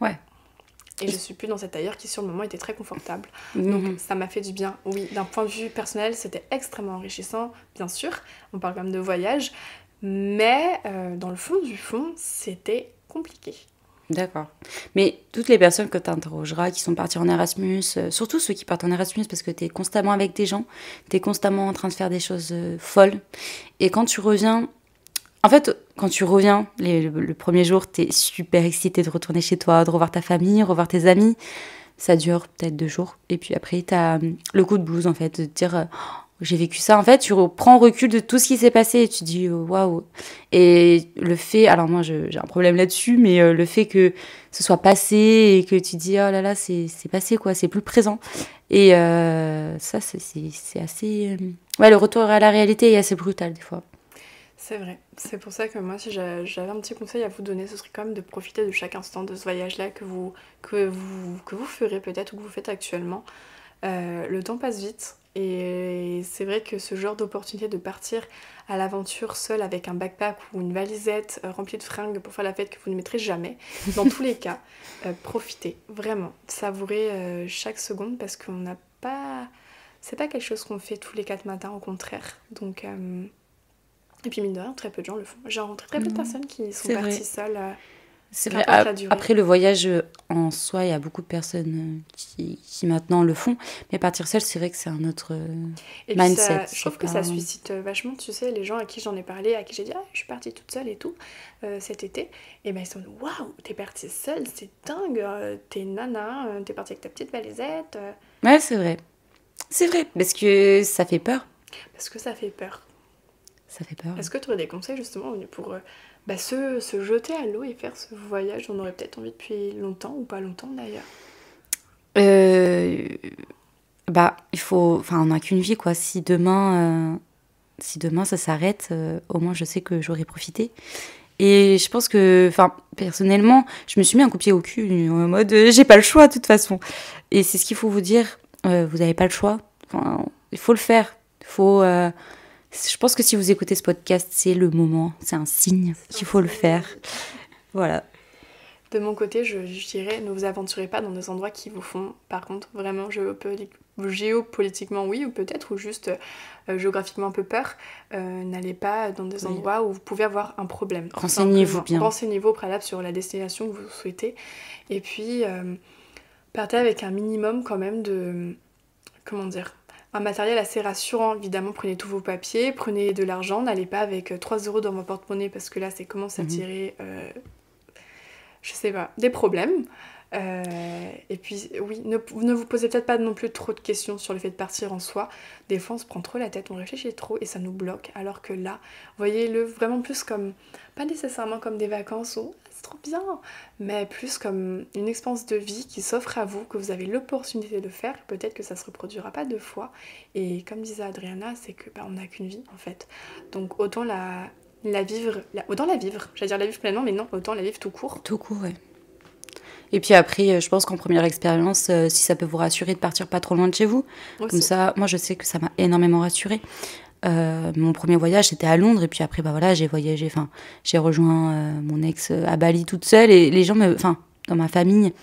Ouais. Et je suis plus dans cet ailleurs qui sur le moment était très confortable. Donc ça m'a fait du bien. Oui, d'un point de vue personnel, c'était extrêmement enrichissant, bien sûr. On parle quand même de voyage. Mais dans le fond du fond, c'était compliqué. D'accord. Mais toutes les personnes que tu interrogeras qui sont parties en Erasmus, surtout ceux qui partent en Erasmus parce que tu es constamment avec des gens, tu es constamment en train de faire des choses folles. Et quand tu reviens... En fait, quand tu reviens, le premier jour, t'es super excitée de retourner chez toi, de revoir ta famille, revoir tes amis. Ça dure peut-être 2 jours. Et puis après, t'as le coup de blues, en fait, de te dire, j'ai vécu ça. En fait, tu prends recul de tout ce qui s'est passé et tu te dis, waouh. Et le fait, alors moi, j'ai un problème là-dessus, mais le fait que ce soit passé et que tu te dis, oh là là, c'est passé, quoi, c'est plus présent. Et ça, c'est assez... Ouais, le retour à la réalité est assez brutal, des fois. C'est vrai. C'est pour ça que moi, si j'avais un petit conseil à vous donner, ce serait quand même de profiter de chaque instant de ce voyage-là que vous ferez peut-être ou que vous faites actuellement. Le temps passe vite et c'est vrai que ce genre d'opportunité de partir à l'aventure seul avec un backpack ou une valisette remplie de fringues pour faire la fête que vous ne mettrez jamais, dans tous les cas, profitez, vraiment. Savourez chaque seconde parce qu'on n'a pas... C'est pas quelque chose qu'on fait tous les 4 matins, au contraire. Donc... Et puis mine de rien, très peu de gens le font. J'ai rencontré très peu de personnes qui sont parties seules. C'est vrai. Après le voyage en soi, il y a beaucoup de personnes qui maintenant le font. Mais partir seule, c'est vrai que c'est un autre mindset. Je trouve que ça suscite vachement, tu sais, les gens à qui j'en ai parlé, à qui j'ai dit « Ah, je suis partie toute seule et tout, cet été. » Et ben ils sont « Waouh, t'es partie seule, c'est dingue, t'es nana, t'es partie avec ta petite valisette. » Ouais, c'est vrai. C'est vrai, parce que ça fait peur. Parce que ça fait peur. Ça fait peur. Est-ce que tu aurais des conseils justement pour se jeter à l'eau et faire ce voyage? On aurait peut-être envie depuis longtemps ou pas longtemps d'ailleurs. on n'a qu'une vie, quoi. Si demain ça s'arrête, au moins je sais que j'aurai profité. Et je pense que, personnellement, je me suis mis un coup de pied au cul en mode j'ai pas le choix de toute façon. Et c'est ce qu'il faut vous dire, vous n'avez pas le choix. Il faut le faire. Je pense que si vous écoutez ce podcast, c'est le moment, c'est un signe qu'il faut le faire. Voilà. De mon côté, je dirais, ne vous aventurez pas dans des endroits qui vous font, par contre, vraiment géopolitiquement, oui, ou peut-être, ou juste géographiquement un peu peur. N'allez pas dans des endroits où vous pouvez avoir un problème. Renseignez-vous bien. Renseignez-vous au préalable sur la destination que vous souhaitez. Et puis, partez avec un minimum quand même de... Comment dire ? Un matériel assez rassurant, évidemment, prenez tous vos papiers, prenez de l'argent, n'allez pas avec 3 € dans votre porte-monnaie parce que là, ça commence à tirer... je sais pas, des problèmes. Et puis, oui, ne vous posez peut-être pas non plus trop de questions sur le fait de partir en soi. Des fois, on se prend trop la tête, on réfléchit trop et ça nous bloque. Alors que là, voyez-le vraiment plus comme, pas nécessairement comme des vacances où c'est trop bien, mais plus comme une expérience de vie qui s'offre à vous, que vous avez l'opportunité de faire. Peut-être que ça se reproduira pas 2 fois. Et comme disait Adriana, c'est que on n'a qu'une vie en fait. Donc autant la vivre, j'allais dire la vivre pleinement, mais non, autant la vivre tout court. Tout court, ouais. Et puis après, je pense qu'en première expérience, si ça peut vous rassurer de partir pas trop loin de chez vous, aussi. Comme ça, moi je sais que ça m'a énormément rassurée. Mon premier voyage, c'était à Londres, et puis après, j'ai voyagé, j'ai rejoint mon ex à Bali toute seule, et les gens, dans ma famille,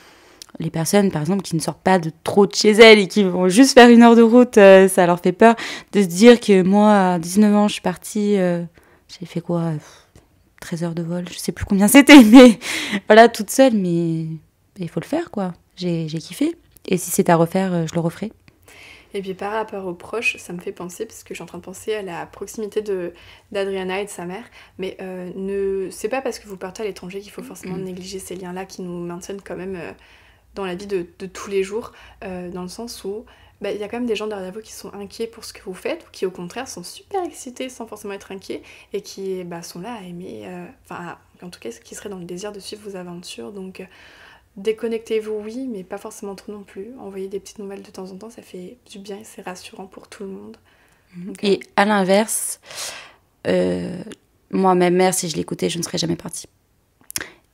les personnes, par exemple, qui ne sortent pas trop de chez elles et qui vont juste faire 1 heure de route, ça leur fait peur de se dire que moi, à 19 ans, je suis partie, j'ai fait quoi 13 heures de vol, je sais plus combien c'était, mais voilà, toute seule, mais il faut le faire, quoi. J'ai kiffé. Et si c'est à refaire, je le referai. Et puis par rapport aux proches, ça me fait penser, parce que je suis en train de penser à la proximité d'Adriana et de sa mère, mais c'est pas parce que vous partez à l'étranger qu'il faut forcément négliger ces liens-là qui nous maintiennent quand même dans la vie de tous les jours, dans le sens où il y a quand même des gens derrière vous qui sont inquiets pour ce que vous faites, ou qui au contraire sont super excités sans forcément être inquiets, et qui sont là à aimer, en tout cas qui seraient dans le désir de suivre vos aventures, donc... Déconnectez-vous, oui, mais pas forcément trop non plus. Envoyer des petites nouvelles de temps en temps, ça fait du bien et c'est rassurant pour tout le monde. Donc, et à l'inverse, moi, ma mère, si je l'écoutais, je ne serais jamais partie.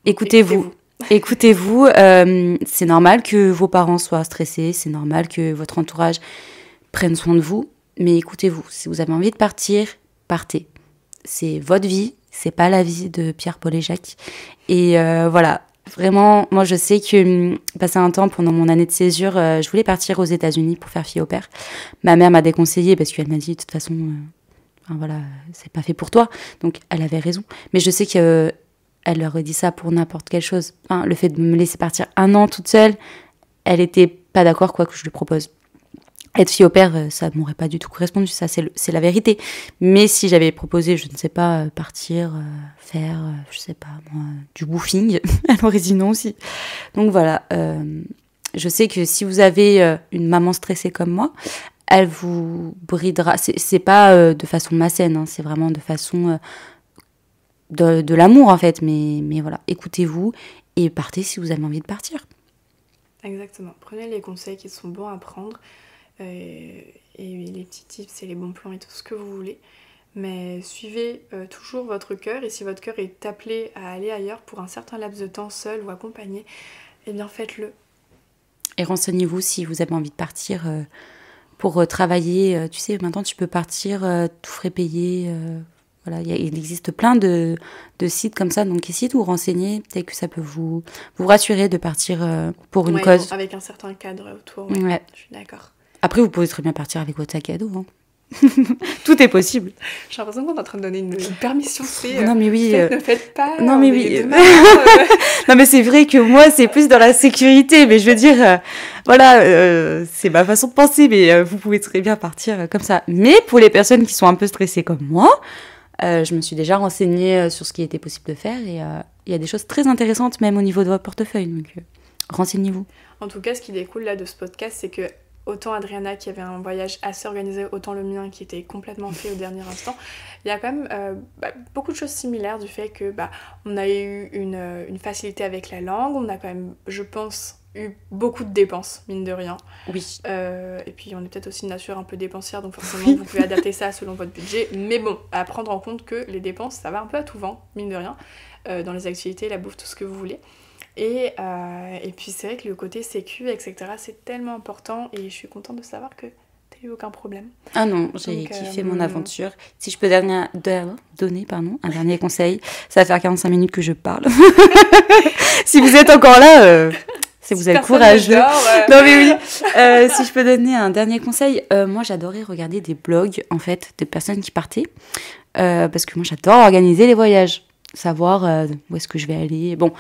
Écoutez-vous. Écoutez-vous. C'est normal que vos parents soient stressés, c'est normal que votre entourage prenne soin de vous, mais écoutez-vous. Si vous avez envie de partir, partez. C'est votre vie, c'est pas la vie de Pierre, Paul et Jacques. Et voilà. Vraiment, moi je sais que passé un temps pendant mon année de césure, je voulais partir aux États-Unis pour faire fille au père. Ma mère m'a déconseillé parce qu'elle m'a dit de toute façon, c'est pas fait pour toi. Donc elle avait raison. Mais je sais qu'elle leur aurait dit ça pour n'importe quelle chose. Le fait de me laisser partir 1 an toute seule, elle était pas d'accord quoi que je lui propose. Être fille au père, ça m'aurait pas du tout correspondu, ça c'est la vérité. Mais si j'avais proposé, je ne sais pas, partir, faire, je sais pas moi, du woofing, elle aurait dit non aussi. Donc voilà, je sais que si vous avez une maman stressée comme moi, elle vous bridera. C'est pas de façon malsaine, hein, c'est vraiment de façon de l'amour en fait. Mais voilà, écoutez-vous et partez si vous avez envie de partir. Exactement, prenez les conseils qui sont bons à prendre. Et les petits tips et les bons plans et tout ce que vous voulez, mais suivez toujours votre cœur, et si votre cœur est appelé à aller ailleurs pour un certain laps de temps seul ou accompagné, eh bien faites-le. Et renseignez-vous si vous avez envie de partir pour travailler, tu sais maintenant tu peux partir tout frais payé, voilà, il existe plein de sites comme ça, donc essayez de vous renseigner, peut-être que ça peut vous rassurer de partir pour une cause. Avec un certain cadre autour, ouais. Je suis d'accord. Après, vous pouvez très bien partir avec votre sac à dos. Hein. Tout est possible. J'ai l'impression qu'on est en train de donner une permission. Non, mais oui. Ne faites pas. Non, mais oui. Non, mais c'est vrai que moi, c'est plus dans la sécurité. Mais je veux dire, c'est ma façon de penser. Mais vous pouvez très bien partir comme ça. Mais pour les personnes qui sont un peu stressées comme moi, je me suis déjà renseignée sur ce qui était possible de faire. Et il y a des choses très intéressantes, même au niveau de votre portefeuille. Donc, renseignez-vous. En tout cas, ce qui découle là de ce podcast, c'est que autant Adriana qui avait un voyage assez organisé, autant le mien qui était complètement fait au dernier instant. Il y a quand même beaucoup de choses similaires du fait que on a eu une facilité avec la langue, on a quand même, je pense, eu beaucoup de dépenses, mine de rien. Oui. Et puis on est peut-être aussi une nature un peu dépensière, donc forcément vous pouvez adapter ça selon votre budget. Mais bon, à prendre en compte que les dépenses, ça va un peu à tout vent, mine de rien, dans les activités, la bouffe, tout ce que vous voulez. Et puis c'est vrai que le côté sécu, etc., c'est tellement important et je suis contente de savoir que t'as eu aucun problème. Ah non, j'ai kiffé mon aventure. Si je peux donner un dernier conseil, ça va faire 45 minutes que je parle. Si vous êtes encore là, c'est vous êtes courageux. Non mais oui. Si je peux donner un dernier conseil, moi j'adorais regarder des blogs en fait de personnes qui partaient parce que moi j'adore organiser les voyages, savoir où est-ce que je vais aller. Bon,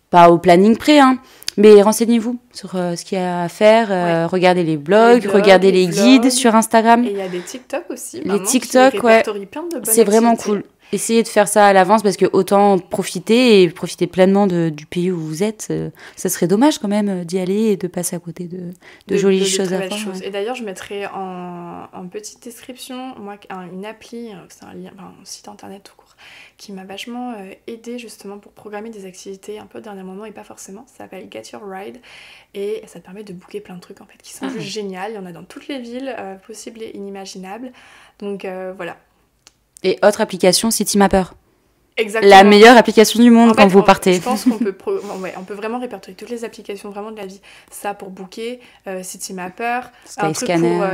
pas au planning près, hein, mais renseignez-vous sur ce qu'il y a à faire. Regardez les blogs, regardez les guides sur Instagram. Et il y a des TikTok aussi. Les TikTok, ouais. Plein de bonnes c'est vraiment activités. cool. Essayez de faire ça à l'avance parce que autant profiter pleinement du pays où vous êtes. Ça serait dommage quand même d'y aller et de passer à côté de jolies choses à faire. Et d'ailleurs, je mettrai en petite description moi, une appli, c'est un site internet tout court, qui m'a vachement aidée justement pour programmer des activités un peu au dernier moment et pas forcément. Ça s'appelle Get Your Ride et ça te permet de booker plein de trucs en fait qui sont juste géniales. Il y en a dans toutes les villes possibles et inimaginables. Donc voilà. Et autre application, Citymapper. Exactement. La meilleure application du monde quand vous partez. Je pense qu'on peut, on peut vraiment répertorier toutes les applications vraiment de la vie. Ça pour booker, Citymapper, un truc pour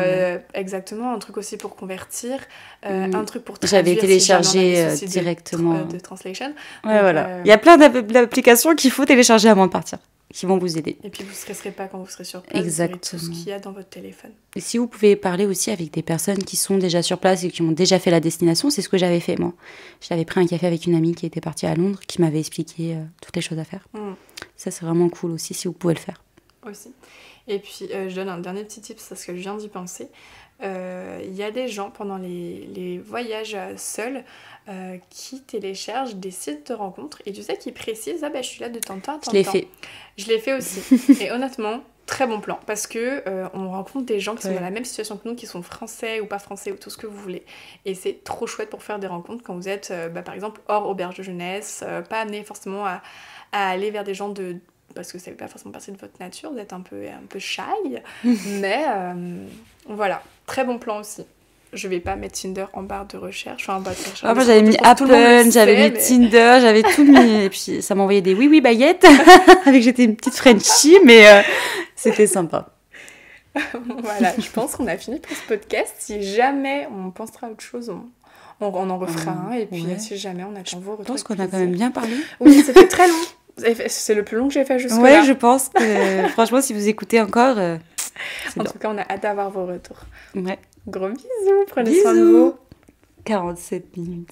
exactement, un truc aussi pour convertir, un truc pour traduire. J'avais téléchargé directement de translation. Ouais, donc, voilà. Il y a plein d'applications qu'il faut télécharger avant de partir, qui vont vous aider. Et puis vous ne stresserez pas quand vous serez sur place. Exactement. Vous verrez tout ce qu'il y a dans votre téléphone. Et si vous pouvez parler aussi avec des personnes qui sont déjà sur place et qui ont déjà fait la destination, c'est ce que j'avais fait moi. J'avais pris un café avec une amie qui était partie à Londres, qui m'avait expliqué toutes les choses à faire. Ça c'est vraiment cool aussi si vous pouvez le faire. Aussi. Et puis je donne un dernier petit tip parce que je viens d'y penser. Il y a des gens pendant les voyages seuls qui téléchargent des sites de rencontres et tu sais qui précisent je suis là de temps en temps. Je l'ai fait aussi. Et honnêtement, très bon plan parce que on rencontre des gens qui sont dans la même situation que nous, qui sont français ou pas français ou tout ce que vous voulez. Et c'est trop chouette pour faire des rencontres quand vous êtes par exemple hors auberge de jeunesse, pas amené forcément à aller vers des gens parce que ça ne fait pas forcément partie de votre nature, vous êtes un peu shy, mais voilà, très bon plan aussi. Je vais pas mettre Tinder en barre de recherche, enfin en barre de recherche. Moi j'avais mis Apple, j'avais mis Tinder, j'avais tout mis, et puis ça m'envoyait des oui baguettes, avec j'étais une petite Frenchie, mais c'était sympa. Voilà, je pense qu'on a fini pour ce podcast. Si jamais on pensera à autre chose, on en refera un, et puis si jamais on attend vos retours. Je pense qu'on a quand même bien parlé. Oui, c'était très long. C'est le plus long que j'ai fait jusque-là. Ouais, je pense que franchement, si vous écoutez encore, en tout cas, on a hâte d'avoir vos retours. Ouais. Gros bisous, prenez soin de vous. 47 minutes.